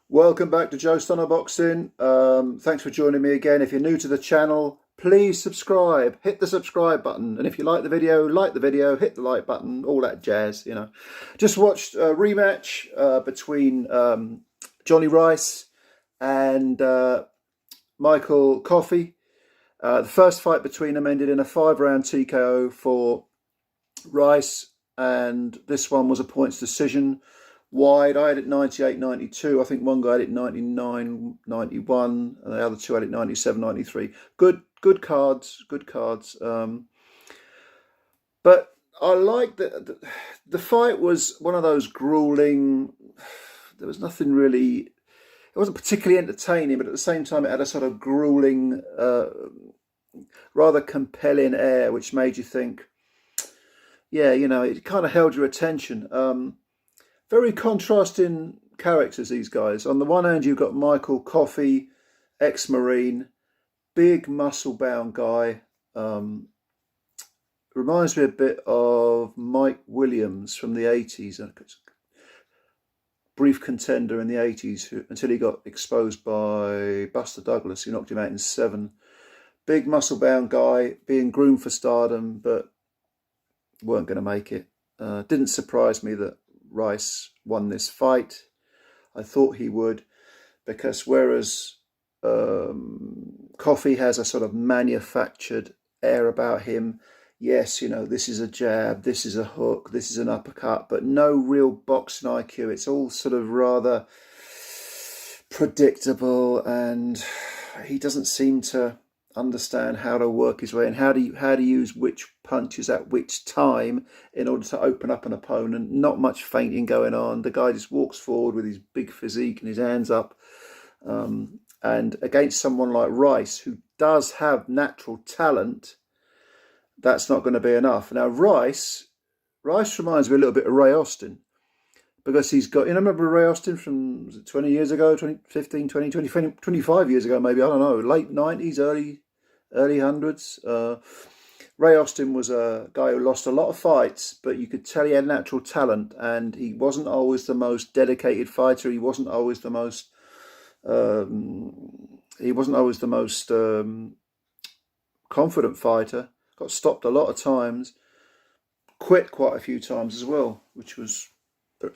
Welcome back to Joe Stunner Boxing. Thanks for joining me again. If you're new to the channel, please subscribe. Hit the subscribe button. And if you like the video, hit the like button, all that jazz, you know. Just watched a rematch between Johnny Rice and MICHAEL COFFIE. The first fight between them ended in a 5-round TKO for Rice, and this one was a points decision. Wide, I had it 98-92. I think one guy had it 99-91, and the other two had it 97-93. Good cards, good cards. But I like that the fight was one of those grueling. There was nothing really. It wasn't particularly entertaining, but at the same time, it had a sort of grueling, rather compelling air, which made you think, yeah, you know, it kind of held your attention. Very contrasting characters, these guys. On the one hand, you've got MICHAEL COFFIE, ex-Marine, big muscle-bound guy. Reminds me a bit of Mike Williams from the 80s. Brief contender in the 80s until he got exposed by Buster Douglas, who knocked him out in 7. Big muscle-bound guy, being groomed for stardom, but weren't going to make it. Didn't surprise me that Rice won this fight. I thought he would, because whereas COFFIE has a sort of manufactured air about him, yes, you know, this is a jab, this is a hook, this is an uppercut, but no real boxing IQ. It's all sort of rather predictable, and he doesn't seem to understand how to work his way and how to use which punches at which time in order to open up an opponent. Not much feinting going on. The guy just walks forward with his big physique and his hands up. And against someone like Rice, who does have natural talent, that's not going to be enough. Now, Rice reminds me a little bit of Ray Austin, because he's got, you know, remember Ray Austin from 20 years ago, 15, 20, 25 years ago, maybe, I don't know, late 90s, early hundreds. Ray Austin was a guy who lost a lot of fights, but you could tell he had natural talent, and he wasn't always the most dedicated fighter. He wasn't always the most confident fighter. Got stopped a lot of times, quit quite a few times as well, which was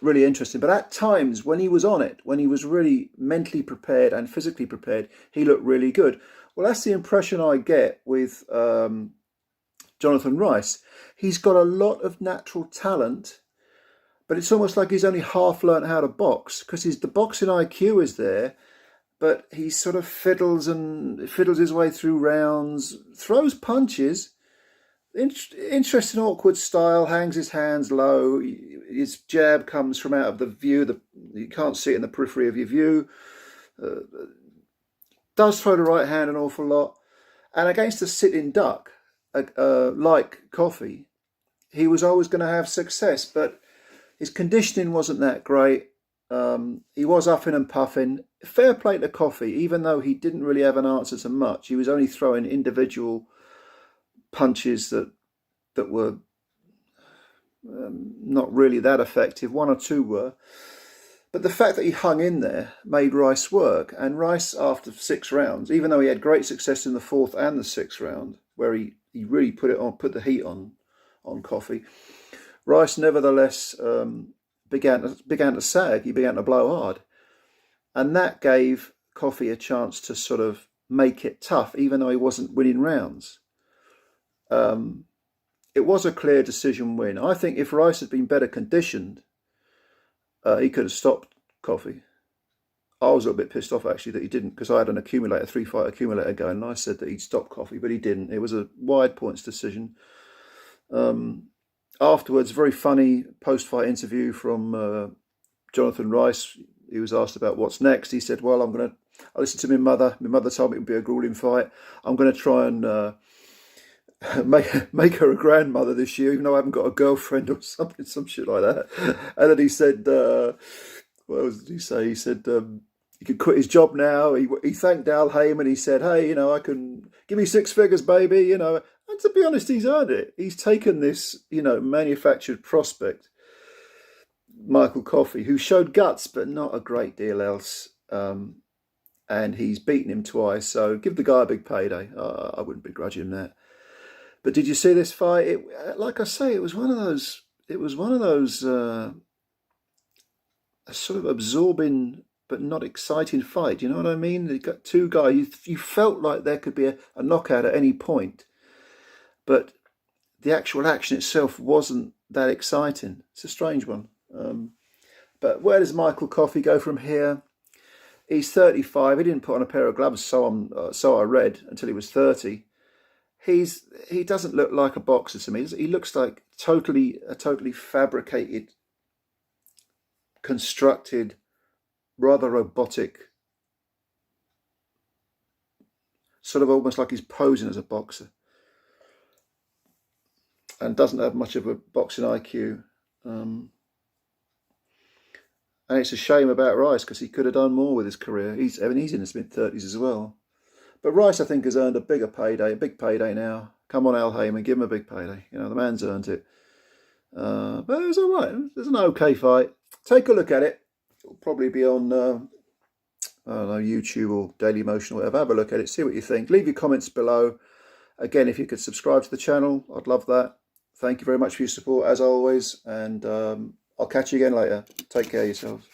really interesting. But at times when he was on it, when he was really mentally prepared and physically prepared, he looked really good. Well, that's the impression I get with Jonathan Rice. He's got a lot of natural talent, but it's almost like he's only half learned how to box, because the boxing IQ is there, but he sort of fiddles his way through rounds, throws punches, interesting awkward style, hangs his hands low. His jab comes from out of the view, you can't see it in the periphery of your view. Does throw the right hand an awful lot. And against a sitting duck like COFFIE, he was always going to have success, but his conditioning wasn't that great. He was huffing and puffing. Fair play to COFFIE, even though he didn't really have an answer to much. He was only throwing individual punches that were not really that effective. 1 or 2 were. But the fact that he hung in there made Rice work. And Rice, after 6 rounds, even though he had great success in the 4th and the 6th round, where he really put the heat on COFFIE, Rice nevertheless began to sag. He began to blow hard. And that gave COFFIE a chance to sort of make it tough, even though he wasn't winning rounds. It was a clear decision win. I think if Rice had been better conditioned, he could have stopped COFFIE. I was a little bit pissed off, actually, that he didn't, because I had an accumulator, 3-fight accumulator going, and I said that he'd stop COFFIE, but he didn't. It was a wide points decision. Afterwards, very funny post-fight interview from Jonathan Rice. He was asked about what's next. He said, well, I listened to my mother. My mother told me it would be a grueling fight. I'm going to try and make her a grandmother this year, even though I haven't got a girlfriend or something, some shit like that. And then he said, what else did he say? He said he could quit his job now. He thanked Al Heyman. He said, hey, you know, I can give me 6 figures, baby, you know. And to be honest, he's earned it. He's taken this, you know, manufactured prospect, MICHAEL COFFIE, who showed guts, but not a great deal else. and he's beaten him twice. So give the guy a big payday. I wouldn't begrudge him that. But did you see this fight? Like I say, it was one of those. It was one of those sort of absorbing but not exciting fight. You know what I mean? You got two guys. You felt like there could be a knockout at any point, but the actual action itself wasn't that exciting. It's a strange one. But where does Michael Coffie go from here? He's 35. He didn't put on a pair of gloves, so I read, until he was 30. He doesn't look like a boxer to me. He looks like a totally fabricated, constructed, rather robotic, sort of almost like he's posing as a boxer, and doesn't have much of a boxing IQ. And it's a shame about Rice, because he could have done more with his career. He's in his mid-30s as well. But Rice, I think, has earned a big payday now. Come on, Al Heyman, give him a big payday. You know, the man's earned it. But it was all right. It was an okay fight. Take a look at it. It'll probably be on, I don't know, YouTube or Daily Motion or whatever. Have a look at it, see what you think. Leave your comments below. Again, if you could subscribe to the channel, I'd love that. Thank you very much for your support, as always. And I'll catch you again later. Take care of yourselves.